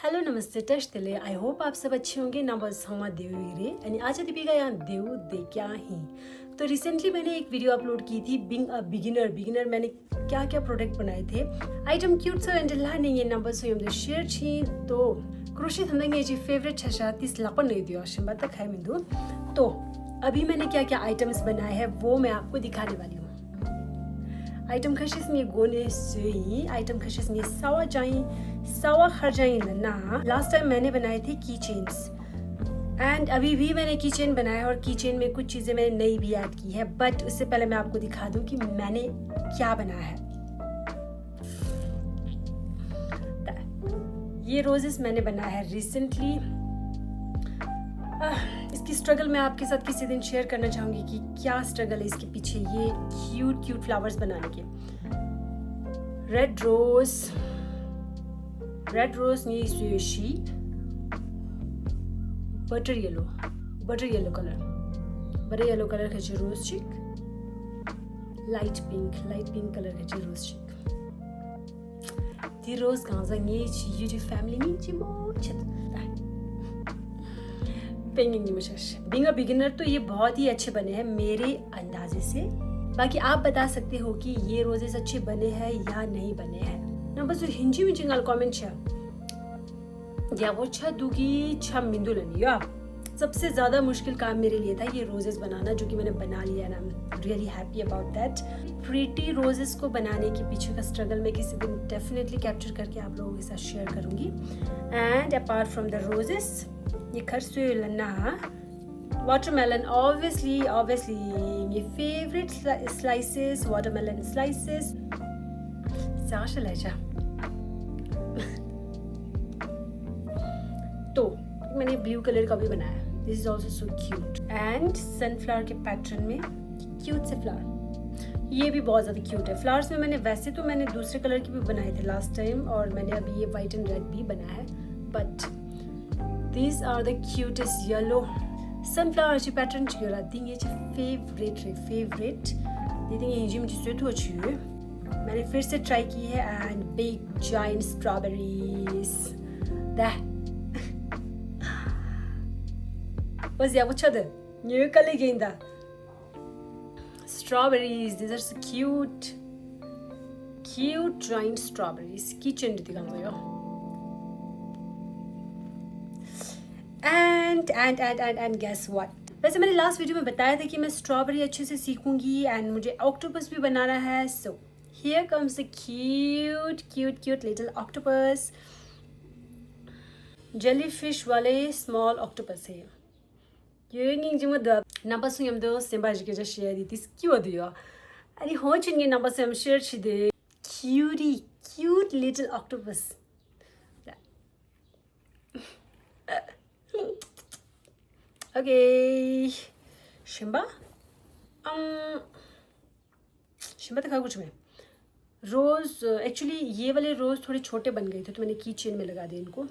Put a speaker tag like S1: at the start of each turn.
S1: Hello नमस्ते टशतले I hope आप सब अच्छे होंगे ना बस हम देव रे आणि आज दीपिका यहाँ देव दे क्या ही। तो रिसेंटली मैंने एक वीडियो अपलोड की थी बिंग अ बिगिनर मैंने क्या क्या प्रोडक्ट बनाए थे आइटम क्यूट सो एंड लर्निंग इन नंबर सो यम शेयर छी तो क्रोशे थमदंगे जी फेवरेट छशा 30 लापन नहीं दियो शंबा तक है मिंदु। तो अभी मैंने क्या क्या आइटम्स बनाए हैं वो मैं आपको दिखाने वाली हूँ। आइटम खशिस में गोने सुई आइटम खशिस में सावा खरजाई लना। लास्ट टाइम मैंने बनाए थे की चेन्स एंड अभी भी मैंने की चेन बनाया और की चेन में कुछ चीज़ें मैंने नई भी ऐड की है। बट उससे पहले मैं आपको दिखा दूं कि मैंने क्या बनाया है। ये रोजेस मैंने बनाया है रिसेंटली। इसकी स्ट्रगल मैं आपके साथ किसी दिन शेयर करना चाहूँगी कि क्या स्ट्रगल है इसके पीछे ये क्यूट फ्लावर्स बनाने के। रेड रोज ये शीट बटर येलो कलर का जो रोज चिक लाइट पिंक कलर का जो रोज चिक ती रोज गांजा ये जो फैमिली नहीं चिमो छत पेंगिंग बिंग अ बिगिनर तो ये बहुत ही अच्छे बने हैं मेरे अंदाजे से। बाकी आप बता सकते हो कि ये रोजेस अच्छे बने हैं या नहीं बने हैं ना। बस हिंजी में जिंगल कमेंट या वो छा दूगी छा मिंदुलन या सबसे ज्यादा मुश्किल काम मेरे लिए था ये रोजेस बनाना जो कि मैंने बना लिया ना। I am really happy about that. Pretty roses को बनाने के पीछे का स्ट्रगल मैं किसी दिन डेफिनेटली कैप्चर करके आप लोगों के साथ शेयर करूंगी। And apart from the roses ये खरसुई लन्ना वाटरमेलन ऑब्वियसली ये फेवरेट स्लाइसेस वाटरमेलन स्लाइसेस तो मैंने ब्लू कलर का भी बनाया। This is also so cute and sunflower के पैटर्न में क्यूट से फ्लावर ये भी बहुत ज़्यादा क्यूट है। फ्लावर्स में मैंने वैसे तो मैंने दूसरे कलर के भी बनाए थे लास्ट टाइम और मैंने अभी ये वाइट एंड रेड भी बनाया है। But these are the cutest yellow sunflower ची पैटर्न ची योरा दिन ये ची फेवरेट दीदी ये जिम ची स्वेट हो ची मैंने फिर से ट्राई की है and big giant strawberries that बस या वो छद ये कले गेंदा strawberries these are so cute giant strawberries kitchen दिखाऊंगा यो एंड गेस व्हाट। वैसे मैंने लास्ट वीडियो में बताया था कि मैं स्ट्रॉबेरी अच्छे से सीखूंगी एंड मुझे ऑक्टोपस भी बनाना है। So here comes the cute little octopus. Jellyfish वाले स्मॉल ऑक्टोपस है ये जिम द नंबर सु यम दो सेंबाजी के जो शेयर दी दिस क्यों दियो अरे हो चिंगे नंबर से हम शेयर छी दे क्यूट लिटिल ऑक्टोपस। ओके शिम्बा दिखा कुछ में रोज़ एक्चुअली ये वाले रोज़ थोड़े छोटे बन गए थे तो मैंने की चेन में लगा दिए इनको।